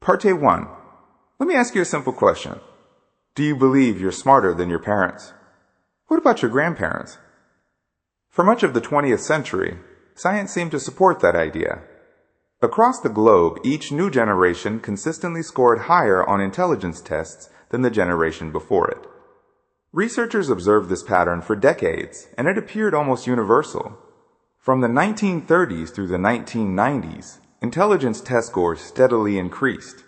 Parte 1. Let me ask you a simple question. Do you believe you're smarter than your parents? What about your grandparents? For much of the 20th century, science seemed to support that idea. Across the globe, each new generation consistently scored higher on intelligence tests than the generation before it. Researchers observed this pattern for decades, and it appeared almost universal. From the 1930s through the 1990s, intelligence test scores steadily increased.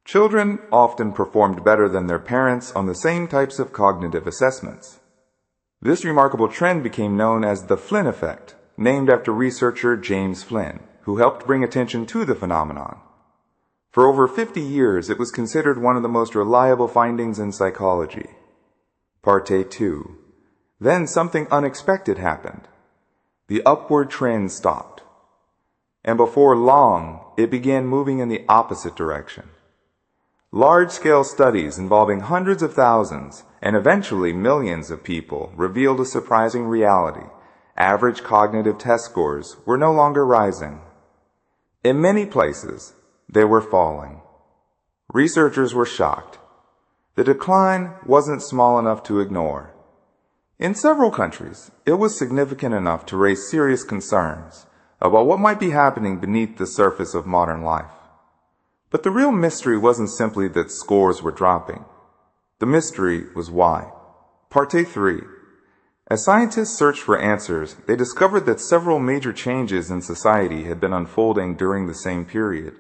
Children often performed better than their parents on the same types of cognitive assessments. This remarkable trend became known as the Flynn Effect, named after researcher James Flynn, who helped bring attention to the phenomenon. For over 50 years, it was considered one of the most reliable findings in psychology. Parte 2. Then something unexpected happened. The upward trend stopped. And before long, it began moving in the opposite direction. Large-scale studies involving hundreds of thousands and eventually millions of people revealed a surprising reality. Average cognitive test scores were no longer rising. In many places, they were falling. Researchers were shocked. The decline wasn't small enough to ignore. In several countries, it was significant enough to raise serious concerns about what might be happening beneath the surface of modern life. But the real mystery wasn't simply that scores were dropping. The mystery was why. Parte 3. As scientists searched for answers, they discovered that several major changes in society had been unfolding during the same period.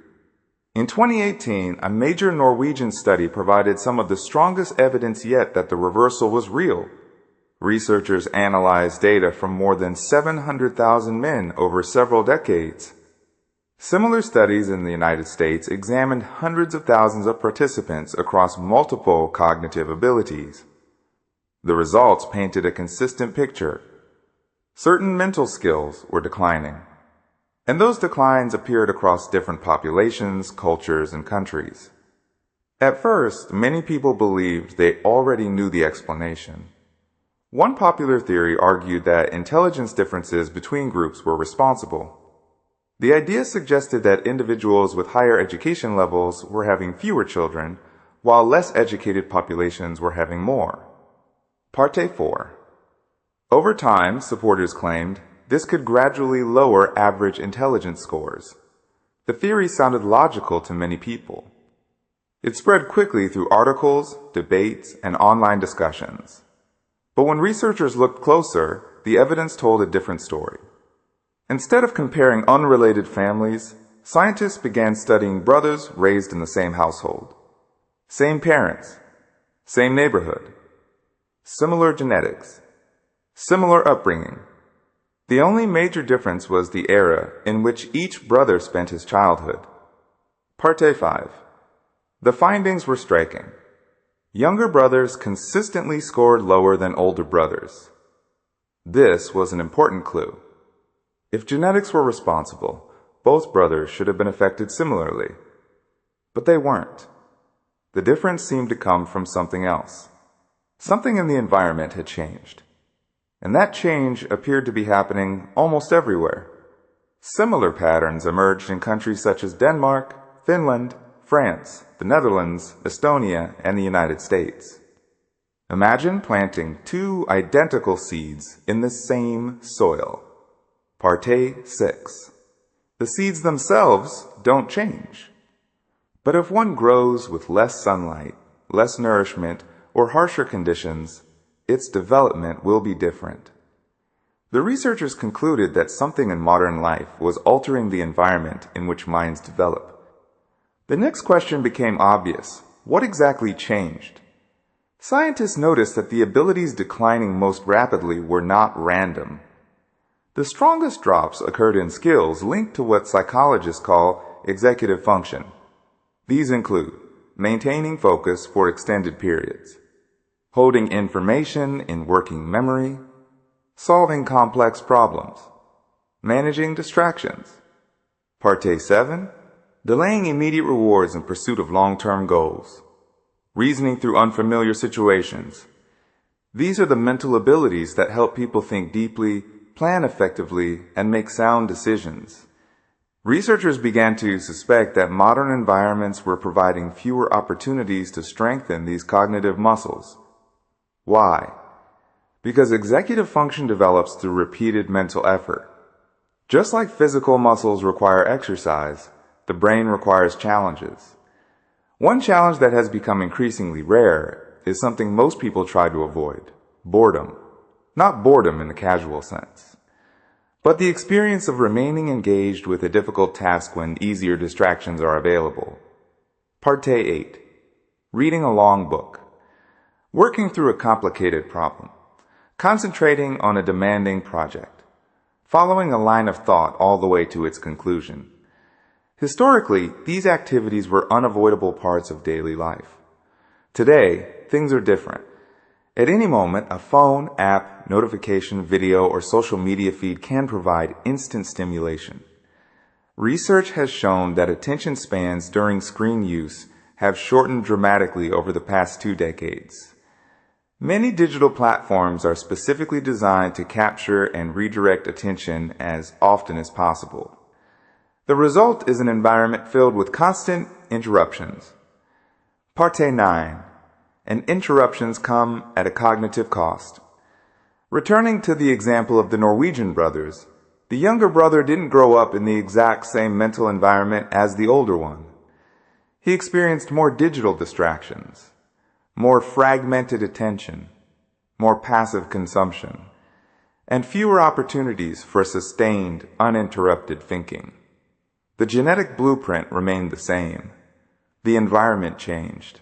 In 2018, a major Norwegian study provided some of the strongest evidence yet that the reversal was real. Researchers analyzed data from more than 700,000 men over several decades. Similar studies in the United States examined hundreds of thousands of participants across multiple cognitive abilities. The results painted a consistent picture. Certain mental skills were declining, and those declines appeared across different populations, cultures, and countries. At first, many people believed they already knew the explanation. One popular theory argued that intelligence differences between groups were responsible. The idea suggested that individuals with higher education levels were having fewer children, while less educated populations were having more. Parte 4. Over time, supporters claimed, this could gradually lower average intelligence scores. The theory sounded logical to many people. It spread quickly through articles, debates, and online discussions. But when researchers looked closer, the evidence told a different story. Instead of comparing unrelated families, scientists began studying brothers raised in the same household. Same parents, same neighborhood, similar genetics, similar upbringing. The only major difference was the era in which each brother spent his childhood. Parte 5. The findings were striking. Younger brothers consistently scored lower than older brothers. This was an important clue. If genetics were responsible, both brothers should have been affected similarly. But they weren't. The difference seemed to come from something else. Something in the environment had changed. And that change appeared to be happening almost everywhere. Similar patterns emerged in countries such as Denmark, Finland, France, the Netherlands, Estonia, and the United States. Imagine planting two identical seeds in the same soil. Parte 6. The seeds themselves don't change. But if one grows with less sunlight, less nourishment, or harsher conditions, its development will be different. The researchers concluded that something in modern life was altering the environment in which minds develop. The next question became obvious. What exactly changed? Scientists noticed that the abilities declining most rapidly were not random. The strongest drops occurred in skills linked to what psychologists call executive function. These include maintaining focus for extended periods, holding information in working memory, solving complex problems, managing distractions. Parte 7. Delaying immediate rewards in pursuit of long-term goals, reasoning through unfamiliar situations. These are the mental abilities that help people think deeply, plan effectively, and make sound decisions. Researchers began to suspect that modern environments were providing fewer opportunities to strengthen these cognitive muscles. Why? Because executive function develops through repeated mental effort. Just like physical muscles require exercise, the brain requires challenges. One challenge that has become increasingly rare is something most people try to avoid: boredom. Not boredom in the casual sense, but the experience of remaining engaged with a difficult task when easier distractions are available. Part 8. Reading a long book. Working through a complicated problem. Concentrating on a demanding project. Following a line of thought all the way to its conclusion. Historically, these activities were unavoidable parts of daily life. Today, things are different. At any moment, a phone, app, notification, video, or social media feed can provide instant stimulation. Research has shown that attention spans during screen use have shortened dramatically over the past 2 decades. Many digital platforms are specifically designed to capture and redirect attention as often as possible. The result is an environment filled with constant interruptions. Part 9. And interruptions come at a cognitive cost. Returning to the example of the Norwegian brothers, the younger brother didn't grow up in the exact same mental environment as the older one. He experienced more digital distractions, more fragmented attention, more passive consumption, and fewer opportunities for sustained, uninterrupted thinking. The genetic blueprint remained the same. The environment changed.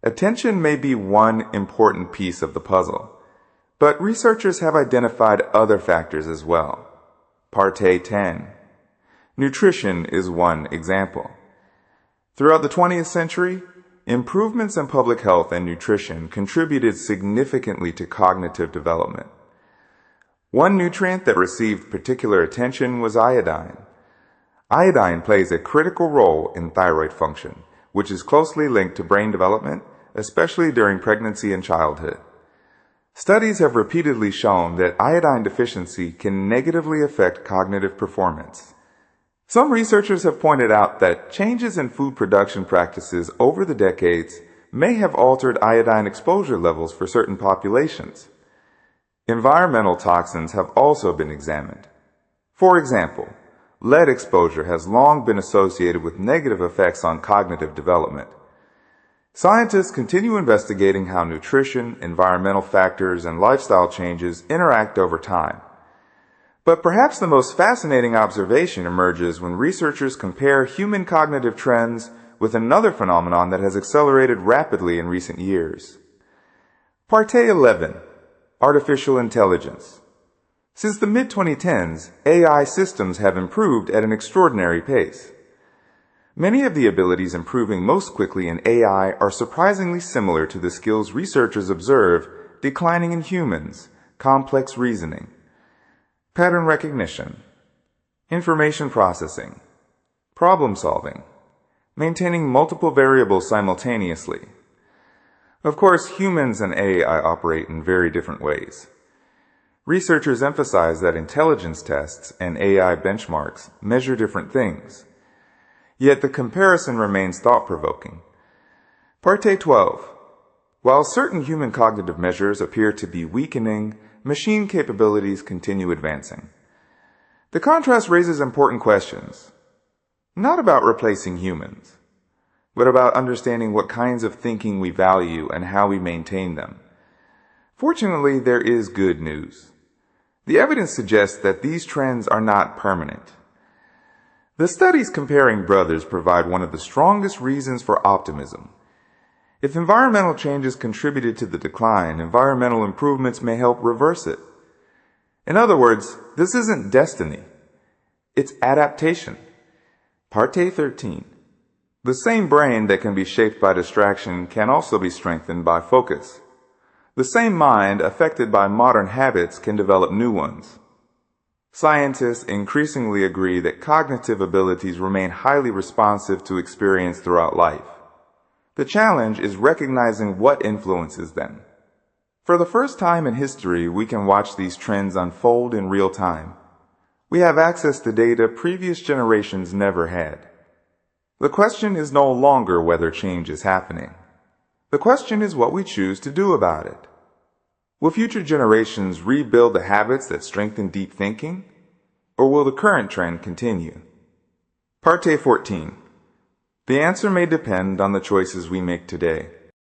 Attention may be one important piece of the puzzle, but researchers have identified other factors as well. Part 10. Nutrition is one example. Throughout the 20th century, improvements in public health and nutrition contributed significantly to cognitive development. One nutrient that received particular attention was iodine. Iodine plays a critical role in thyroid function, which is closely linked to brain development, especially during pregnancy and childhood. Studies have repeatedly shown that iodine deficiency can negatively affect cognitive performance. Some researchers have pointed out that changes in food production practices over the decades may have altered iodine exposure levels for certain populations. Environmental toxins have also been examined. For example, lead exposure has long been associated with negative effects on cognitive development. Scientists continue investigating how nutrition, environmental factors, and lifestyle changes interact over time. But perhaps the most fascinating observation emerges when researchers compare human cognitive trends with another phenomenon that has accelerated rapidly in recent years. Part 11. Artificial intelligence. Since the mid-2010s, AI systems have improved at an extraordinary pace. Many of the abilities improving most quickly in AI are surprisingly similar to the skills researchers observe declining in humans: complex reasoning, pattern recognition, information processing, problem solving, maintaining multiple variables simultaneously. Of course, humans and AI operate in very different ways. Researchers emphasize that intelligence tests and AI benchmarks measure different things. Yet the comparison remains thought-provoking. Part 12. While certain human cognitive measures appear to be weakening, machine capabilities continue advancing. The contrast raises important questions, not about replacing humans, but about understanding what kinds of thinking we value and how we maintain them. Fortunately, there is good news. The evidence suggests that these trends are not permanent. The studies comparing brothers provide one of the strongest reasons for optimism. If environmental changes contributed to the decline, environmental improvements may help reverse it. In other words, this isn't destiny. It's adaptation. Part 13. The same brain that can be shaped by distraction can also be strengthened by focus. The same mind affected by modern habits can develop new ones. Scientists increasingly agree that cognitive abilities remain highly responsive to experience throughout life. The challenge is recognizing what influences them. For the first time in history, we can watch these trends unfold in real time. We have access to data previous generations never had. The question is no longer whether change is happening. The question is what we choose to do about it. Will future generations rebuild the habits that strengthen deep thinking? Or will the current trend continue? Parte 14. The answer may depend on the choices we make today.